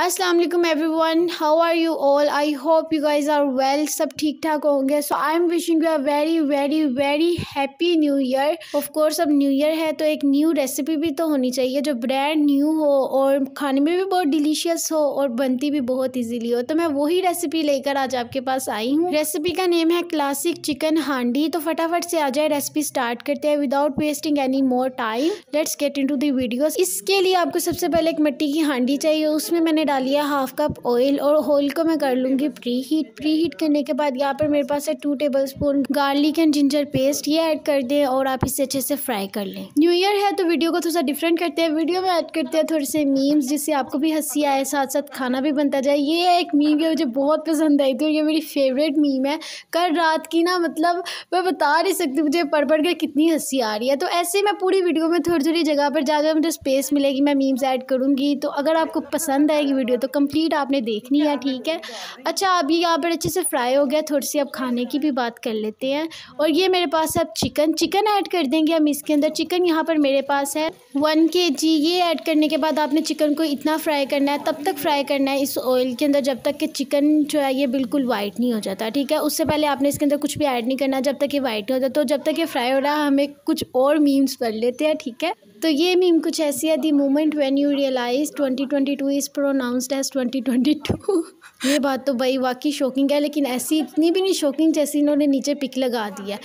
अस्सलाम वालेकुम everyone, how are you all? I hope you guys are well. सब ठीक ठाक होंगे। So I am wishing you a very very very happy new year. Of course अब new year है तो एक न्यू रेसिपी भी तो होनी चाहिए जो ब्रांड न्यू हो और खाने में भी बहुत डिलीशियस हो और बनती भी बहुत इजीली हो। तो मैं वही रेसिपी लेकर आज आपके पास आई हूँ। रेसिपी का नेम है क्लासिक चिकन हांडी। तो फटाफट से आ जाए, रेसिपी स्टार्ट करते हैं without wasting any more time. Let's get into the videos. इसके लिए आपको सबसे पहले एक मिट्टी की हांडी चाहिए। उसमें मैंने डाली है 1/2 कप ऑयल और ऑयल को मैं कर लूँगी प्री हीट करने के बाद यहाँ पर मेरे पास है 2 tablespoon garlic and ginger paste. ये ऐड कर दें और आप इसे अच्छे से फ्राई कर लें। न्यू ईयर है तो वीडियो को थोड़ा सा डिफरेंट करते हैं। वीडियो में ऐड करते हैं थोड़े से मीम्स जिससे आपको भी हंसी आए, साथ साथ खाना भी बनता जाए। ये एक मीम है मुझे बहुत पसंद आई थी और ये मेरी फेवरेट मीम है। कल रात की ना, मतलब मैं बता नहीं सकती मुझे पढ़ के कितनी हंसी आ रही है। तो ऐसे मैं पूरी वीडियो में थोड़ी थोड़ी जगह पर जहाँ मुझे स्पेस मिलेगी मैं मीम्स ऐड करूँगी। तो अगर आपको पसंद आएगी वीडियो तो कंप्लीट आपने देखनी है, ठीक है। अच्छा, अभी यहाँ पर अच्छे से फ्राई हो गया। थोड़ी सी अब खाने की भी बात कर लेते हैं। और ये मेरे पास अब चिकन ऐड कर देंगे हम इसके अंदर। चिकन यहाँ पर मेरे पास है 1 kg। ये ऐड करने के बाद आपने चिकन को इतना फ्राई करना है, तब तक फ्राई करना है इस ऑयल के अंदर जब तक कि चिकन जो है ये बिल्कुल वाइट नहीं हो जाता, ठीक है। उससे पहले आपने इसके अंदर कुछ भी ऐड नहीं करना जब तक ये वाइट नहीं हो जाता। तो जब तक ये फ्राई हो रहा है हमें कुछ और मीम्स पढ़ लेते हैं, ठीक है। तो ये मीम कुछ ऐसी है, the moment when you realise 2022 is pronounced as 2022। ये बात तो भाई वाकई शॉकिंग है, लेकिन ऐसी इतनी भी नहीं शॉकिंग जैसी इन्होंने नीचे पिक लगा दी है।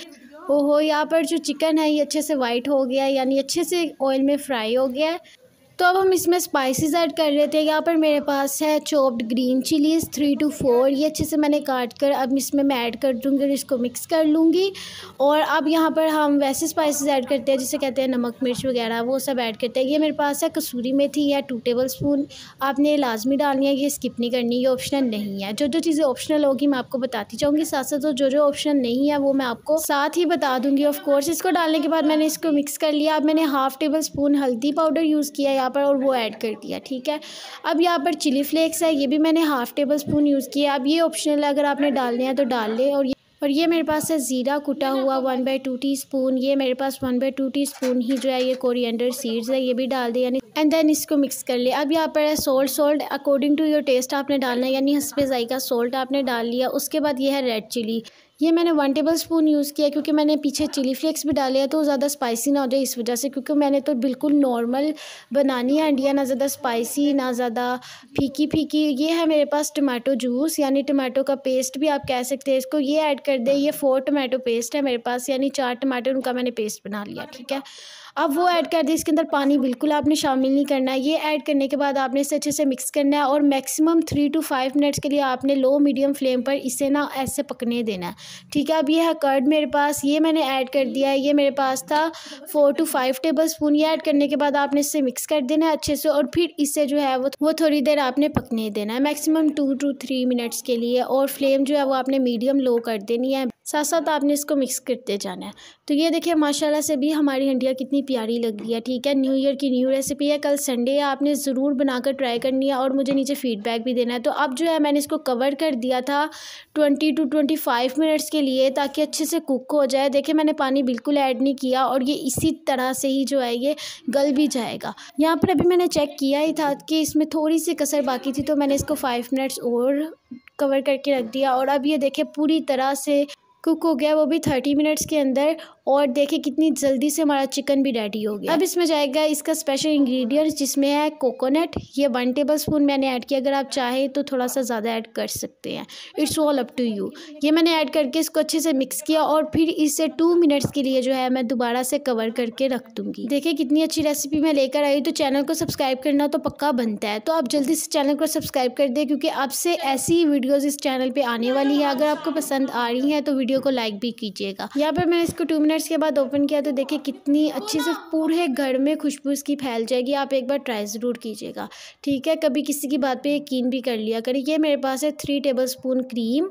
ओहो, यहाँ पर जो चिकन है ये अच्छे से वाइट हो गया है, यानी अच्छे से ऑयल में फ्राई हो गया है। तो अब हम इसमें स्पाइसेस ऐड कर लेते हैं। यहाँ पर मेरे पास है चॉप्ड ग्रीन चिलीज़ 3 to 4। ये अच्छे से मैंने काट कर अब इसमें मैं ऐड कर दूँगी और इसको मिक्स कर लूँगी। और अब यहाँ पर हम वैसे स्पाइसेस ऐड करते हैं जिसे कहते हैं नमक मिर्च वगैरह, वो सब ऐड करते हैं। ये मेरे पास है कसूरी मेथी है 2 टेबलस्पून। आपने ये लाजमी डालनी है, ये स्किप नहीं करनी, ये ऑप्शनल नहीं है। जो चीज़ें ऑप्शनल होगी मैं आपको बताती जाऊँगी साथ साथ, तो जो ऑप्शनल नहीं है वो मैं आपको साथ ही बता दूँगी। ऑफ कोर्स इसको डालने के बाद मैंने इसको मिक्स कर लिया। अब मैंने 1/2 टेबलस्पून हल्दी पाउडर यूज़ किया पर और वो ऐड कर दिया, ठीक है। अब यहाँ पर चिली फ्लेक्स है, ये भी मैंने 1/2 टेबलस्पून यूज़ किया। अब ये ऑप्शनल है, अगर आपने डालने हैं तो डाल लें। और ये मेरे पास है ज़ीरा कुटा हुआ 1/2 टीस्पून। ये मेरे पास 1/2 टीस्पून ही जो है ये कोरिएंडर सीड्स है, ये भी डाल दें यानी। एंड देन इसको मिक्स कर ले। अब यहाँ पर है salt according to your taste आपने डालना है, यानी हस्बे जायका सोल्ट आपने डाल लिया। उसके बाद ये है रेड चिली, ये मैंने 1 टेबलस्पून यूज़ किया क्योंकि मैंने पीछे चिली फ्लेक्स भी डाले हैं तो ज़्यादा स्पाइसी ना हो जाए इस वजह से, क्योंकि मैंने तो बिल्कुल नॉर्मल बनानी है अंडिया, ना ज़्यादा स्पाइसी ना ज़्यादा फीकी। ये है मेरे पास टमाटो जूस, यानी टमाटो का पेस्ट भी आप कह सकते हैं इसको, ये ऐड कर दें। ये 4 टमाटो पेस्ट है मेरे पास, यानी 4 टमाटर उनका मैंने पेस्ट बना लिया, ठीक है। अब वो ऐड कर दें। इसके अंदर पानी बिल्कुल आपने शामिल नहीं करना है। ये ऐड करने के बाद आपने इसे अच्छे से मिक्स करना है और मैक्सिमम 3 to 5 मिनट्स के लिए आपने लो मीडियम फ्लेम पर इसे ना ऐसे पकने देना है, ठीक है। अब ये है कर्ड मेरे पास, ये मैंने ऐड कर दिया है। ये मेरे पास था 4 to 5 टेबलस्पून। ये ऐड करने के बाद आपने इसे मिक्स कर देना है अच्छे से और फिर इसे जो है वो थोड़ी देर आपने पकने देना है, मैक्सिमम 2 to 3 मिनट्स के लिए। और फ्लेम जो है वो आपने मीडियम लो कर देनी है, साथ साथ आपने इसको मिक्स करते जाना है। तो ये देखिए माशाल्लाह से भी हमारी हंडिया कितनी प्यारी लग रही है, ठीक है। न्यू ईयर की न्यू रेसिपी है, कल संडे है, आपने ज़रूर बनाकर ट्राई करनी है और मुझे नीचे फीडबैक भी देना है। तो अब जो है मैंने इसको कवर कर दिया था 20 to 25 मिनट्स के लिए ताकि अच्छे से कुक हो जाए। देखिए मैंने पानी बिल्कुल ऐड नहीं किया और ये इसी तरह से ही जो है ये गल भी जाएगा। यहाँ पर अभी मैंने चेक किया ही था कि इसमें थोड़ी सी कसर बाकी थी तो मैंने इसको 5 मिनट्स और कवर करके रख दिया। और अब ये देखिए पूरी तरह से कुक हो गया, वो भी 30 मिनट्स के अंदर। और देखिए कितनी जल्दी से हमारा चिकन भी रेडी हो गया। अब इसमें जाएगा इसका स्पेशल इंग्रेडिएंट्स जिसमें है कोकोनट। ये 1 टेबलस्पून मैंने ऐड किया, अगर आप चाहें तो थोड़ा सा ज़्यादा ऐड कर सकते हैं, it's all up to you. ये मैंने ऐड करके इसको अच्छे से मिक्स किया और फिर इसे 2 मिनट्स के लिए जो है मैं दोबारा से कवर करके रख दूँगी। देखिए कितनी अच्छी रेसिपी मैं लेकर आई। तो चैनल को सब्सक्राइब करना तो पक्का बनता है, तो आप जल्दी से चैनल को सब्सक्राइब कर दें क्योंकि अब से ऐसी वीडियोज़ इस चैनल पर आने वाली है। अगर आपको पसंद आ रही हैं तो वीडियो को लाइक भी कीजिएगा। यहाँ पर मैंने इसको 2 मिनट्स के बाद ओपन किया तो देखिए कितनी अच्छी से पूरे घर में खुशबू इसकी फैल जाएगी। आप एक बार ट्राई ज़रूर कीजिएगा, ठीक है। कभी किसी की बात पे यकीन भी कर लिया करिए। ये मेरे पास है 3 टेबलस्पून क्रीम,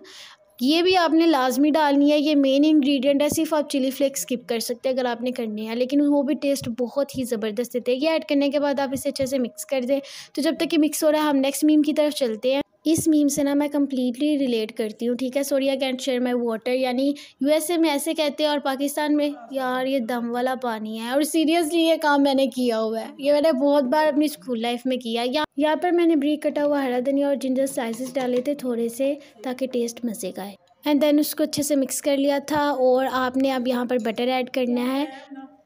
ये भी आपने लाजमी डालनी है, ये मेन इंग्रेडिएंट है। सिर्फ आप चिली फ्लेक्स स्किप कर सकते हैं अगर आपने करनी है, लेकिन वो भी टेस्ट बहुत ही ज़बरदस्त देते हैं। ये ऐड करने के बाद आप इसे अच्छे से मिक्स कर दें। तो जब तक कि मिक्स हो रहा है हम नेक्स्ट मीम की तरफ चलते हैं। इस मीम से ना मैं कम्प्लीटली रिलेट करती हूँ, ठीक है। Sorry I can't share my water, यानी यूएसए में ऐसे कहते हैं और पाकिस्तान में यार ये दम वाला पानी है। और सीरियसली ये काम मैंने किया हुआ है, ये मैंने बहुत बार अपनी स्कूल लाइफ में किया। यहाँ पर मैंने ब्रीक कटा हुआ हरा धनिया और जिंजर स्लाइसेस डाले थे थोड़े से, ताकि टेस्ट मज़े का आए। एंड देन उसको अच्छे से मिक्स कर लिया था। और आपने अब यहाँ पर बटर ऐड करना है,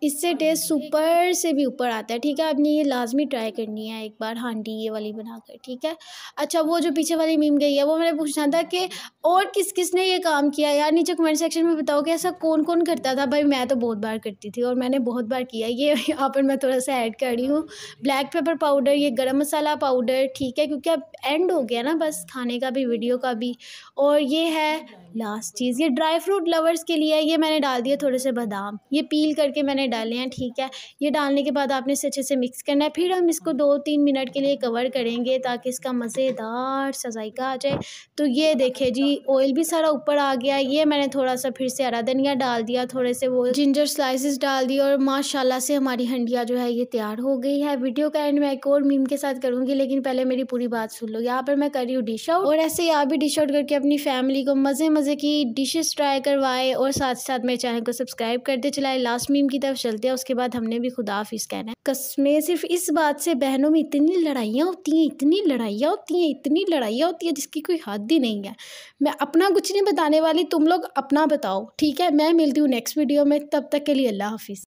इससे टेस्ट सुपर से भी ऊपर आता है, ठीक है। आपने ये लाजमी ट्राई करनी है एक बार हांडी ये वाली बनाकर, ठीक है। अच्छा, वो जो पीछे वाली मीम गई है वो मैंने पूछना था कि और किस किस ने ये काम किया यार, नीचे कमेंट सेक्शन में बताओ कि ऐसा कौन कौन करता था। भाई मैं तो बहुत बार करती थी और मैंने बहुत बार किया। ये यहाँ पर मैं थोड़ा सा ऐड कर रही हूँ ब्लैक पेपर पाउडर, ये गरम मसाला पाउडर, ठीक है, क्योंकि अब एंड हो गया ना बस खाने का भी वीडियो का भी। और ये है लास्ट चीज़, ये ड्राई फ्रूट लवर्स के लिए है, ये मैंने डाल दिए थोड़े से बादाम, ये पील करके मैंने डाले हैं, ठीक है। ये डालने के बाद आपने इसे अच्छे से मिक्स करना है। फिर हम इसको 2-3 मिनट के लिए कवर करेंगे ताकि इसका मज़ेदार सा जायका आ जाए। तो ये देखे जी ऑयल भी सारा ऊपर आ गया। ये मैंने थोड़ा सा फिर से हरा धनिया डाल दिया, थोड़े से वो जिंजर स्लाइसेस डाल दिए और माशाल्लाह से हमारी हंडिया जो है ये तैयार हो गई है। वीडियो का एंड मैं एक और मीम के साथ करूँगी, लेकिन पहले मेरी पूरी बात सुन लो। यहाँ पर मैं कर रही हूँ डिश आउट, और ऐसे ही आप भी डिश आउट करके अपनी फैमिली को मज़े की डिशेस ट्राई करवाए और साथ साथ मेरे चैनल को सब्सक्राइब करते चलाए। लास्ट मीम की तरफ चलते हैं, उसके बाद हमने भी खुदा हाफिज़ कहना है। कसमें सिर्फ इस बात से बहनों में इतनी लड़ाइयाँ होती हैं, इतनी लड़ाइयाँ होती हैं, इतनी लड़ाइयाँ होती है जिसकी कोई हद ही नहीं है। मैं अपना कुछ नहीं बताने वाली, तुम लोग अपना बताओ, ठीक है। मैं मिलती हूँ नेक्स्ट वीडियो में, तब तक के लिए अल्लाह हाफिज़।